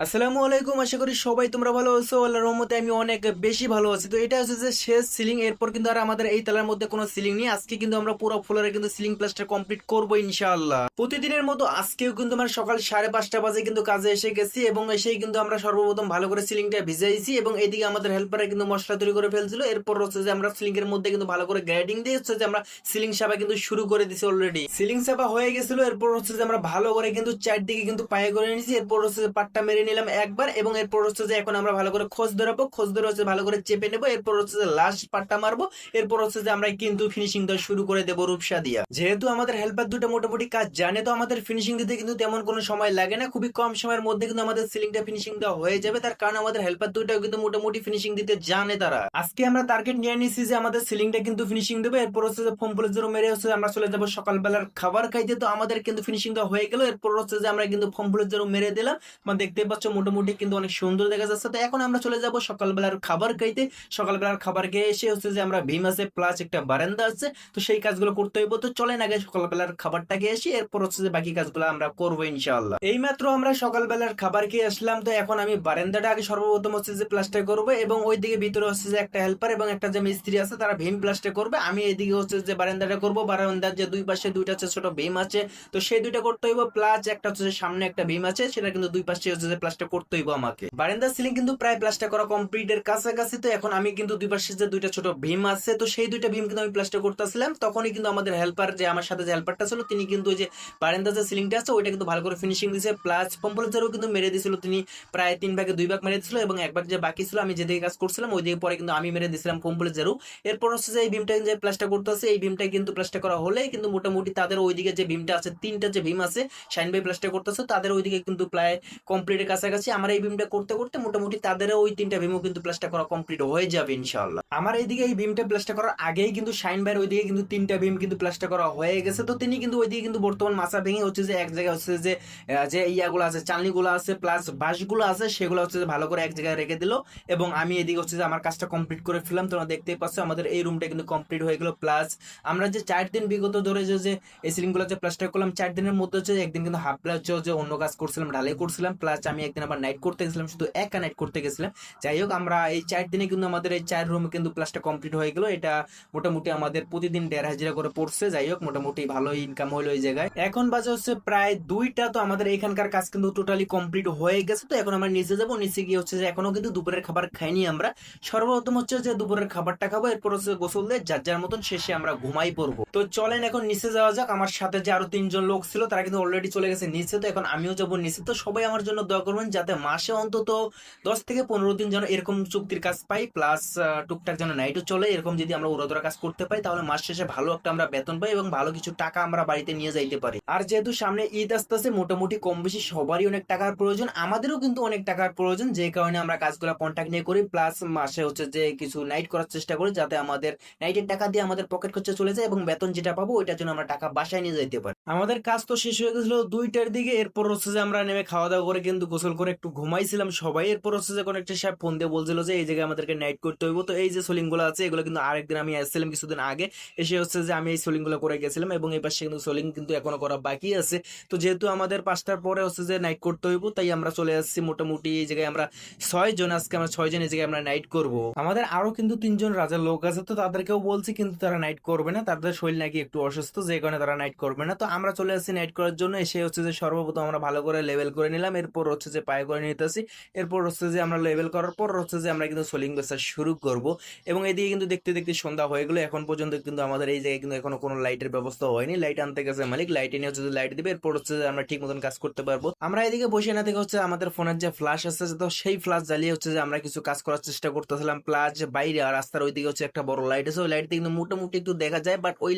আসসালামু আলাইকুম, আশা করি সবাই তোমরা ভালো আছো। আল্লাহর রহমতে আমি অনেক বেশি ভালো আছি। তো এটা হচ্ছে যে শেষ সিলিং, এরপর কিন্তু আর আমাদের এই তালার মধ্যে কোনো সিলিং নেই। আজকে কিন্তু আমরা পুরো ফ্লোরে কিন্তু সিলিং প্লাস্টার কমপ্লিট করবো ইনশাআল্লাহ। প্রতিদিনের মতো আজকেও কিন্তু আমরা সকাল 5:30 বাজে কিন্তু কাজে এসে গেছি এবং এসেই কিন্তু আমরা সর্বপ্রথম ভালো করে সিলিংটা ভিজাইছি এবং এদিকে আমাদের হেল্পারে কিন্তু মশলা তৈরি করে ফেলছিল। এরপর হচ্ছে যে আমরা সিলিং এর মধ্যে কিন্তু ভালো করে গ্রেডিং দিয়ে হচ্ছে যে আমরা সিলিং সাপা কিন্তু শুরু করে দিছি অলরেডি। সিলিং সাপা হয়ে গেছিল, এরপর হচ্ছে যে আমরা ভালো করে কিন্তু চারদিকে কিন্তু পায়ে করে নিয়েছি। এরপর হচ্ছে যে পাট্টা মেরে নিলাম একবার এবং এরপর হচ্ছে যে এখন আমরা ভালো করে খোঁজ ধরাবো, খোঁজ ধরে হচ্ছে ভালো করে চেপে নেবো। এরপর হচ্ছে যে লাস্ট পাট্টা মারবো। এরপর হচ্ছে যে আমরা কিন্তু ফিনিশিংটা শুরু করে দেবো রূপসা দিয়া। যেহেতু আমাদের হেল্পার দুটো মোটামুটি কাজ জানে, তো আমাদের ফিনিশিং দিতে কিন্তু তেমন কোনো সময় লাগে না। খুবই কম সময়ের মধ্যে কিন্তু আমাদের সিলিংটা ফিনিশিং দেওয়া হয়ে যাবে, তার কারণ আমাদের হেল্পার দুটাও কিন্তু মোটামুটি ফিনিশিং দিতে জানে তারা। আজকে আমরা টার্গেট নিয়ে নিয়েছি যে আমাদের সিলিংটা কিন্তু ফিনিশিং দেবো। এরপর হচ্ছে যে ফোম প্লেজারও মেরে হচ্ছে আমরা চলে যাবো সকালবেলার খাবার খাইতে। তো আমাদের কিন্তু ফিনিশিং দেওয়া হয়ে গেল। এরপর হচ্ছে যে আমরা কিন্তু ফোম প্লেজারও মেরে দিলাম। মানে দেখতে পাচ্ছ মোটামুটি কিন্তু অনেক সুন্দর দেখা যাচ্ছে। তো এখন আমরা চলে যাব সকালবেলার খাবার খাইতে। সকালবেলার খাবার খেয়ে এসে হচ্ছে যে আমরা ভীম আছে প্লাস একটা বারান্দা আছে, তো সেই কাজগুলো করতে হইব। তো চলেন আগে সকালবেলার খাবারটা খেয়ে আসি, এরপর হচ্ছে যে বাকি কাজগুলো আমরা করবো ইনশাআল্লাহ। এই মাত্র আমরা সকালবেলার খাবার খেয়ে আসলাম। তো এখন আমি বারান্দাটা আগে সর্বপ্রথম হচ্ছে যে প্লাস্টার করবো এবং ওইদিকে ভিতরে হচ্ছে যে একটা হেল্পার এবং একটা যে মিস্ত্রি আছে তারা ভীম প্লাস্টার করবে। আমি এইদিকে হচ্ছে যে বারান্দাটা করবো। বারান্দার যে দুই পাশে দুইটা হচ্ছে ছোট ভীম আছে, তো সেই দুইটা করতে হইব। প্লাস একটা হচ্ছে যে সামনে একটা ভীম আছে, সেটা কিন্তু দুই পাশে হচ্ছে যে প্লাস্টার করতে হইব আমাকে। বারান্দার সিলিং কিন্তু প্রায় প্লাস্টার করা কমপ্লিটের কাছাকাছি। তো এখন আমি কিন্তু দুই পাশে যে দুইটা ছোট ভীম আছে, তো সেই দুইটা ভীম কিন্তু আমি প্লাস্টার করতেছিলাম। তখনই কিন্তু আমাদের হেল্পার, যে আমার সাথে যে হেল্পারটা ছিল, তিনি কিন্তু ওই যে বারান্দার যে সিলিংটা আছে ওইটা কিন্তু ভালো করে ফিনিশিং দিয়েছে। প্লাস পম্পলেজারও কিন্তু মেরে দিয়েছিল তিনি, প্রায় 3 ভাগে 2 ভাগ মেরে দিয়েছিল এবং এক ভাগ যে বাকি ছিল আমি যেদিকে কাজ করছিলাম ওই দিকে পরে কিন্তু আমি মেরে দিয়েছিলাম পম্পলেজারও। এরপর হচ্ছে যে এই ভীমটা যে প্লাস্টার করতে আছে, এই ভীমটা কিন্তু প্লাস্টার করা হলে কিন্তু মোটামুটি তাদের ওইদিকে যে ভীমটা আছে, তিনটা যে ভীম আছে শাইন ভাই প্লাস্টার করতেছে, তাদের ওইদিকে কিন্তু প্রায় কমপ্লিটের কাছাকাছি। আমার এই ভীমটা করতে করতে মোটামুটি তাদের ওই 3টা ভীমও কিন্তু প্লাস্টার করা কমপ্লিট হয়ে যাবে ইনশাআল্লাহ। আমার এইদিকে এই ভীমটা প্লাস্টার করার আগেই কিন্তু শাইন ভাইয়ের ওইদিকে কিন্তু 3টা ভীম কিন্তু প্লাস্টার করা হয়ে গেছে। তো তিনি কিন্তু ওইদিকে কিন্তু বর্তমান মাছা ভেঙে হচ্ছে যে এক জায়গায় হচ্ছে যে যে ইয়াগুলো আছে, চালনিগুলো আছে প্লাস বাঁশগুলো আছে, সেগুলো হচ্ছে যে ভালো করে এক জায়গায় রেখে দিল এবং আমি এদিকে হচ্ছে যে আমার কাজটা কমপ্লিট করে ফেললাম। তোমরা দেখতেই পাচ্ছ আমাদের এই রুমটা কিন্তু কমপ্লিট হয়ে গেল। প্লাস আমরা যে 4 দিন বিগত ধরে যে এই সিলিংগুলো যে প্লাস্টার করলাম, 4 দিনের মধ্যে হচ্ছে একদিন কিন্তু হাফ প্লাস যে অন্য কাজ করছিলাম, ঢালাই করছিলাম। প্লাস আমি একদিন আবার নাইট করতে গেছিলাম, শুধু একা নাইট করতে গেছিলাম। যাই হোক, আমরা এই 4 দিনে কিন্তু আমাদের এই 4 রুমে কিন্তু প্লাসটা কমপ্লিট হয়ে গেল। এটা মোটামুটি আমাদের প্রতিদিন 1.5 হাজার করে পড়ছে। যাই হোক, মোটামুটি ভালো ইনকাম হলো এই জায়গায়। এখন বাজে হচ্ছে প্রায় 2টা। তো আমাদের এখানকার কাজ কিন্তু টোটালি কমপ্লিট হয়ে গেছে। তো এখন আমরা নিচে যাবো, নিচে গিয়ে হচ্ছে যে এখনো কিন্তু দুপুরের খাবার খাইনি আমরা। সর্বপ্রথম হচ্ছে যে দুপুরের খাবারটা খাবো, এরপর হচ্ছে গোসল দিয়ে যার যার মতন শেষে আমরা ঘুমাই পড়বো। তো চলেন এখন নিচে যাওয়া যাক। আমার সাথে যে আরো 3জন লোক ছিল তারা কিন্তু অলরেডি চলে গেছে নিচে। তো এখন আমিও যাবো নিচে। তো সবাই আমার জন্য দোয়া করবেন যাতে মাসে অন্তত 10 থেকে 15 দিন যেন এরকম চুক্তির কাজ পাই, প্লাস টুকটাক যেন নাইটও চলে। এরকম যদি আমরা উড়াধরা কাজ করতে পাই তাহলে মাস শেষে ভালো একটা আমরা বেতন পাই এবং ভালো কিছু টাকা আমরা বাড়িতে নিয়ে যাইতে পারি। আর যেহেতু সামনে ঈদ আসতেছে, মোটামুটি কম বেশি সবারই অনেক টাকার প্রয়োজন, আমাদেরও কিন্তু অনেক টাকার প্রয়োজন, যে কারণে আমরা কাজগুলো কন্ট্যাক্ট নিয়ে করি। প্লাস মাসে হচ্ছে যে কিছু নাইট করার চেষ্টা করি যাতে আমাদের নাইটের টাকা দিয়ে আমাদের পকেট খরচা চলে যায় এবং বেতন যেটা পাবো ওইটার জন্য আমরা টাকা বাসায় নিয়ে যাইতে পারি। আমাদের কাজ তো শেষ হয়ে গেছিল 2টার দিকে। এরপর হচ্ছে যে আমরা নেমে খাওয়া দাওয়া করে কিন্তু গোসল করে একটু ঘুমাইছিলাম সবাই। এরপর হচ্ছে যে একটা সাহেব ফোন দিয়ে বলছিল যে এই জায়গায় আমাদেরকে নাইট করতে হইব। তো এই যে সোলিং গুলো আছে এগুলো কিন্তু আরেকদিন আমি আসছিলাম কিছুদিন আগে, এসে হচ্ছে যে আমি এই সোলিং গুলো করে গেছিলাম এবং এই পাশে কিন্তু সোলিং কিন্তু এখনো করা বাকি আছে। তো যেহেতু আমাদের 5টার পরে হচ্ছে যে নাইট করতে হইব, তাই আমরা চলে আসছি। মোটামুটি এই জায়গায় আমরা 6 জন, আজকে আমরা 6 জন এই জায়গায় আমরা নাইট করব। আমাদের আরো কিন্তু 3জন রাজার লোক আছে, তো তাদেরকেও বলছি কিন্তু তারা নাইট করবে না, তাদের শরীর নাকি একটু অসুস্থ, যে কারণে তারা নাইট করবে না। তো আমরা চলে আসছি নাইট করার জন্য। এসে হচ্ছে যে সর্বপ্রথম আমরা ভালো করে লেভেল করে নিলাম, এরপর হচ্ছে যে পায়ে করে নিতেছি। এরপর হচ্ছে যে আমরা লেভেল করার পর হচ্ছে যে আমরা কিন্তু সোলিং বেচা শুরু করব এবং এদিকে কিন্তু দেখতে দেখতে সন্ধ্যা হয়ে গেলো। এখন পর্যন্ত কিন্তু আমাদের এই জায়গায় কিন্তু এখনো কোনো লাইটের ব্যবস্থা হয়নি। লাইট আনতে গেছে মালিক, লাইট এনে হচ্ছে যে লাইট দিবে, এরপর হচ্ছে যে আমরা ঠিক মতন কাজ করতে পারবো। আমরা এদিকে বসে না থেকে হচ্ছে আমাদের ফোনের যে ফ্ল্যাশ আছে, তো সেই ফ্ল্যাশ জ্বালিয়ে হচ্ছে যে আমরা কিছু কাজ করার চেষ্টা করতেছিলাম। প্লাস বাইরে আর রাস্তার ওইদিকে হচ্ছে একটা বড় লাইট আছে, ওই লাইটে কিন্তু মোটামুটি একটু দেখা যায়, বাট ওই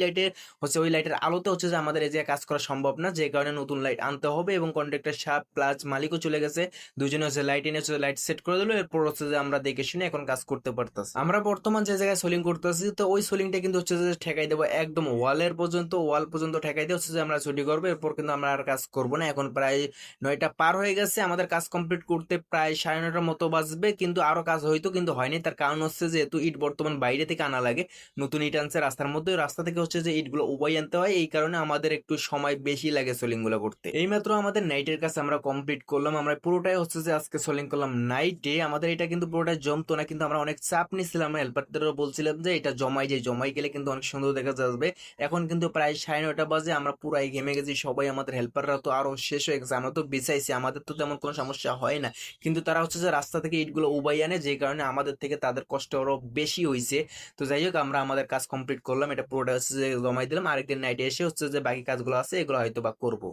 লাইটের আলোতে হচ্ছে যে আমাদের এই জায়গায় কাজ করা সম্ভব না, যে কারণে নতুন লাইট আনতে হবে। এবং কন্ট্রাক্টর সাহেব প্লাস মালিকও চলে গেছে, দুজনে হচ্ছে লাইট এনে হচ্ছে লাইট সেট করে দিলো। এরপর হচ্ছে যে আমরা দেখে শুনে এখন কাজ করতে পারতেছি। আমরা বর্তমান যে জায়গায় সোলিং করতেছি, তো ওই সোলিংটা কিন্তু হচ্ছে যে ঠেকাই দেবো একদম ওয়ালের পর্যন্ত, ওয়াল পর্যন্ত ঠেকাই দিয়ে হচ্ছে যে আমরা ছুটি করবো। এরপর কিন্তু আমরা আর কাজ করবো না। এখন প্রায় 9টা পার হয়ে গেছে, আমাদের কাজ কমপ্লিট করতে প্রায় 9:30টার মতো বাজবে, কিন্তু আরো কাজ হয়তো কিন্তু হয়নি। তার কারণ হচ্ছে যেহেতু ইট বর্তমান বাইরে থেকে আনা লাগে, নতুন ইট আনছে রাস্তার মধ্যে, রাস্তা থেকে হচ্ছে যে ইটগুলো উবাই আনতে হয়, এই কারণে আমাদের একটু একটু সময় বেশি লাগে সোলিং গুলো করতে। এইমাত্র আমাদের নাইটের কাছে আমরা কমপ্লিট করলাম, আমরা পুরোটাই হচ্ছে যে আজকে সোলিং করলাম নাইটে। আমাদের এটা কিন্তু পুরোটা জমতো না, কিন্তু আমরা অনেক চাপ নিচ্ছিলাম, হেল্পারদেরও বলছিলাম যে এটা জমাই গেলে কিন্তু অনেক সুন্দর দেখা যাবে। এখন কিন্তু প্রায় 9:30 বাজে, আমরা পুরাই ঘেমে গেছি সবাই, আমাদের হেল্পাররা তো আরো শেষ হয়ে গেছে, আমরা তো বিছাইছি, আমাদের তো তেমন কোনো সমস্যা হয় না, কিন্তু তারা হচ্ছে যে রাস্তা থেকে ইটগুলো উবাই আনে, যে কারণে আমাদের থেকে তাদের কষ্ট আরো বেশি হয়েছে। তো যাই হোক, আমরা আমাদের কাজ কমপ্লিট করলাম, এটা পুরোটা হচ্ছে যে জমাই দিলাম, আরেকদিন নাইটে এসে হচ্ছে যে বাকি কাজগুলো আছে এগুলো হয়তো বা করবো।